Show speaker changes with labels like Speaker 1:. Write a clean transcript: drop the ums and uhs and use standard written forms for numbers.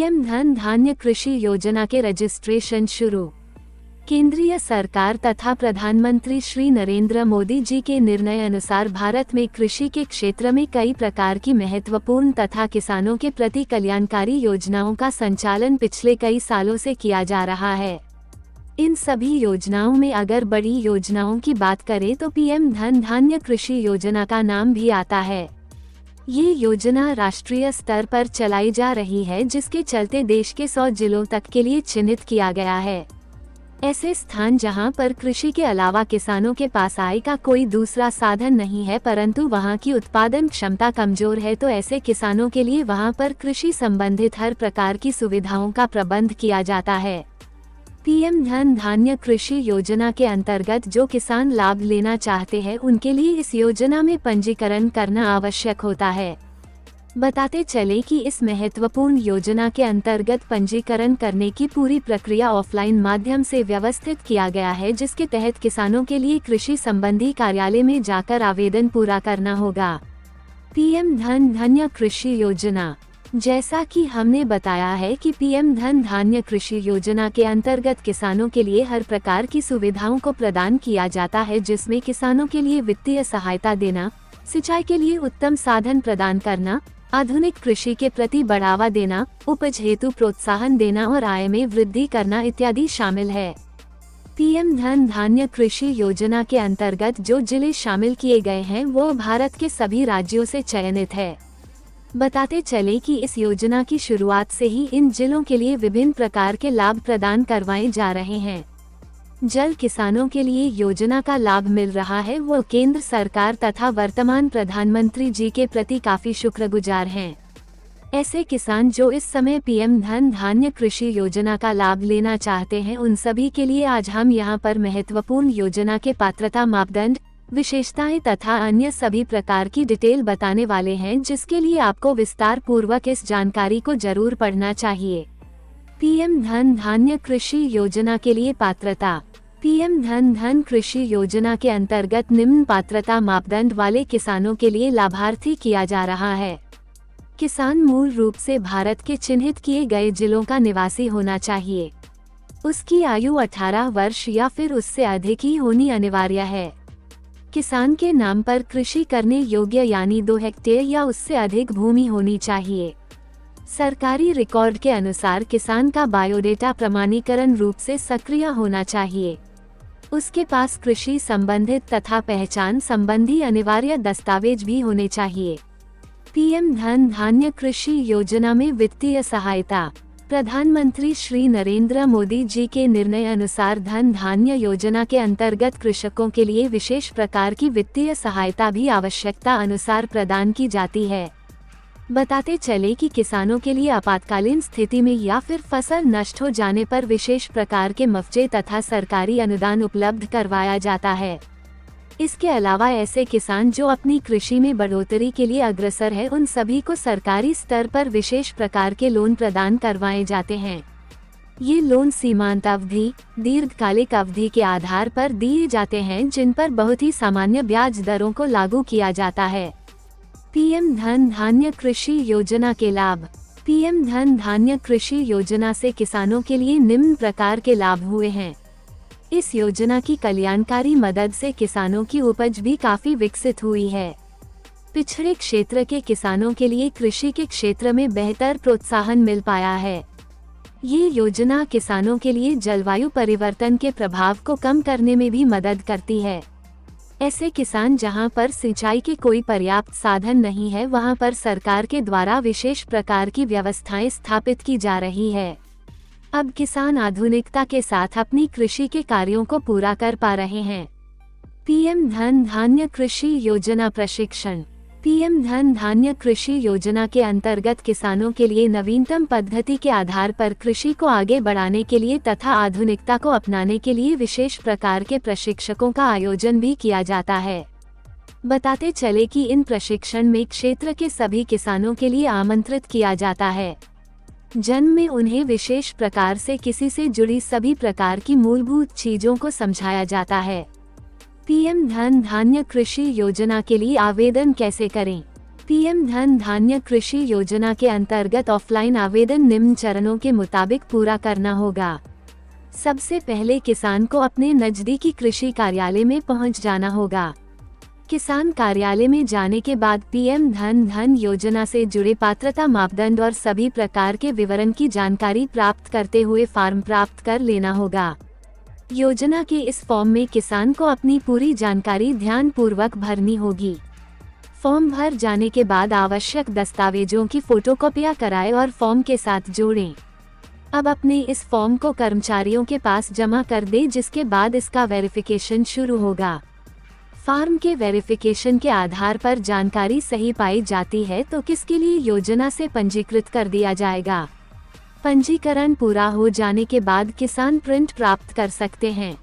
Speaker 1: PM धन धान्य कृषि योजना के रजिस्ट्रेशन शुरू। केंद्रीय सरकार तथा प्रधानमंत्री श्री नरेंद्र मोदी जी के निर्णय अनुसार भारत में कृषि के क्षेत्र में कई प्रकार की महत्वपूर्ण तथा किसानों के प्रति कल्याणकारी योजनाओं का संचालन पिछले कई सालों से किया जा रहा है। इन सभी योजनाओं में अगर बड़ी योजनाओं की बात करें तो पीएम धन धान्य कृषि योजना का नाम भी आता है। ये योजना राष्ट्रीय स्तर पर चलाई जा रही है, जिसके चलते देश के 100 जिलों तक के लिए चिन्हित किया गया है। ऐसे स्थान जहां पर कृषि के अलावा किसानों के पास आय का कोई दूसरा साधन नहीं है, परंतु वहां की उत्पादन क्षमता कमजोर है, तो ऐसे किसानों के लिए वहां पर कृषि संबंधित हर प्रकार की सुविधाओं का प्रबंध किया जाता है। पीएम धन धान्य कृषि योजना के अंतर्गत जो किसान लाभ लेना चाहते हैं, उनके लिए इस योजना में पंजीकरण करना आवश्यक होता है। बताते चले कि इस महत्वपूर्ण योजना के अंतर्गत पंजीकरण करने की पूरी प्रक्रिया ऑफलाइन माध्यम से व्यवस्थित किया गया है, जिसके तहत किसानों के लिए कृषि संबंधी कार्यालय में जाकर आवेदन पूरा करना होगा। पीएम धन धान्य कृषि योजना, जैसा कि हमने बताया है कि पीएम धन धान्य कृषि योजना के अंतर्गत किसानों के लिए हर प्रकार की सुविधाओं को प्रदान किया जाता है, जिसमें किसानों के लिए वित्तीय सहायता देना, सिंचाई के लिए उत्तम साधन प्रदान करना, आधुनिक कृषि के प्रति बढ़ावा देना, उपज हेतु प्रोत्साहन देना और आय में वृद्धि करना इत्यादि शामिल है। पीएम धन धान्य कृषि योजना के अंतर्गत जो जिले शामिल किए गए हैं वो भारत के सभी राज्यों से चयनित है। बताते चले कि इस योजना की शुरुआत से ही इन जिलों के लिए विभिन्न प्रकार के लाभ प्रदान करवाए जा रहे हैं। जल किसानों के लिए योजना का लाभ मिल रहा है, वो केंद्र सरकार तथा वर्तमान प्रधानमंत्री जी के प्रति काफी शुक्रगुजार हैं। ऐसे किसान जो इस समय पीएम धन धान्य कृषि योजना का लाभ लेना चाहते हैं, उन सभी के लिए आज हम यहाँ पर महत्वपूर्ण योजना के पात्रता मापदंड, विशेषताएं तथा अन्य सभी प्रकार की डिटेल बताने वाले हैं, जिसके लिए आपको विस्तार पूर्वक इस जानकारी को जरूर पढ़ना चाहिए। पीएम धन धान्य कृषि योजना के लिए पात्रता। पीएम धन धन कृषि योजना के अंतर्गत निम्न पात्रता मापदंड वाले किसानों के लिए लाभार्थी किया जा रहा है। किसान मूल रूप से भारत के चिन्हित किए गए जिलों का निवासी होना चाहिए। उसकी आयु 18 वर्ष या फिर उससे अधिक ही होनी अनिवार्य है। किसान के नाम पर कृषि करने योग्य यानी 2 हेक्टेयर या उससे अधिक भूमि होनी चाहिए। सरकारी रिकॉर्ड के अनुसार किसान का बायोडेटा प्रमाणीकरण रूप से सक्रिय होना चाहिए। उसके पास कृषि संबंधित तथा पहचान संबंधी अनिवार्य दस्तावेज भी होने चाहिए। पीएम धन धान्य कृषि योजना में वित्तीय सहायता। प्रधानमंत्री श्री नरेंद्र मोदी जी के निर्णय अनुसार धन धान्य योजना के अंतर्गत कृषकों के लिए विशेष प्रकार की वित्तीय सहायता भी आवश्यकता अनुसार प्रदान की जाती है। बताते चले कि किसानों के लिए आपातकालीन स्थिति में या फिर फसल नष्ट हो जाने पर विशेष प्रकार के मुआवजे तथा सरकारी अनुदान उपलब्ध करवाया जाता है। इसके अलावा ऐसे किसान जो अपनी कृषि में बढ़ोतरी के लिए अग्रसर है, उन सभी को सरकारी स्तर पर विशेष प्रकार के लोन प्रदान करवाए जाते हैं। ये लोन सीमांत अवधि, दीर्घकालिक अवधि के आधार पर दिए जाते हैं, जिन पर बहुत ही सामान्य ब्याज दरों को लागू किया जाता है। पीएम धन धान्य कृषि योजना के लाभ। पीएम धन धान्य कृषि योजना से किसानों के लिए निम्न प्रकार के लाभ हुए हैं। इस योजना की कल्याणकारी मदद से किसानों की उपज भी काफी विकसित हुई है। पिछड़े क्षेत्र के किसानों के लिए कृषि के क्षेत्र में बेहतर प्रोत्साहन मिल पाया है। ये योजना किसानों के लिए जलवायु परिवर्तन के प्रभाव को कम करने में भी मदद करती है। ऐसे किसान जहां पर सिंचाई के कोई पर्याप्त साधन नहीं है, वहां पर सरकार के द्वारा विशेष प्रकार की व्यवस्थाएं स्थापित की जा रही है। अब किसान आधुनिकता के साथ अपनी कृषि के कार्यों को पूरा कर पा रहे हैं। पीएम धन धान्य कृषि योजना प्रशिक्षण। पीएम धन धान्य कृषि योजना के अंतर्गत किसानों के लिए नवीनतम पद्धति के आधार पर कृषि को आगे बढ़ाने के लिए तथा आधुनिकता को अपनाने के लिए विशेष प्रकार के प्रशिक्षकों का आयोजन भी किया जाता है। बताते चले कि इन प्रशिक्षण में क्षेत्र के सभी किसानों के लिए आमंत्रित किया जाता है। जन्म में उन्हें विशेष प्रकार से किसी से जुड़ी सभी प्रकार की मूलभूत चीजों को समझाया जाता है। पीएम धन धान्य कृषि योजना के लिए आवेदन कैसे करें? पीएम धन धान्य कृषि योजना के अंतर्गत ऑफलाइन आवेदन निम्न चरणों के मुताबिक पूरा करना होगा। सबसे पहले किसान को अपने नजदीकी कृषि कार्यालय में पहुंच जाना होगा। किसान कार्यालय में जाने के बाद पीएम धन योजना से जुड़े पात्रता मापदंड और सभी प्रकार के विवरण की जानकारी प्राप्त करते हुए फॉर्म प्राप्त कर लेना होगा। योजना के इस फॉर्म में किसान को अपनी पूरी जानकारी ध्यानपूर्वक भरनी होगी। फॉर्म भर जाने के बाद आवश्यक दस्तावेजों की फोटोकॉपियां कराएं और फॉर्म के साथ जोड़ें। अब अपने इस फॉर्म को कर्मचारियों के पास जमा कर दें, जिसके बाद इसका वेरिफिकेशन शुरू होगा। फॉर्म के वेरिफिकेशन के आधार पर जानकारी सही पाई जाती है तो किसके लिए योजना से पंजीकृत कर दिया जाएगा। पंजीकरण पूरा हो जाने के बाद किसान प्रिंट प्राप्त कर सकते हैं।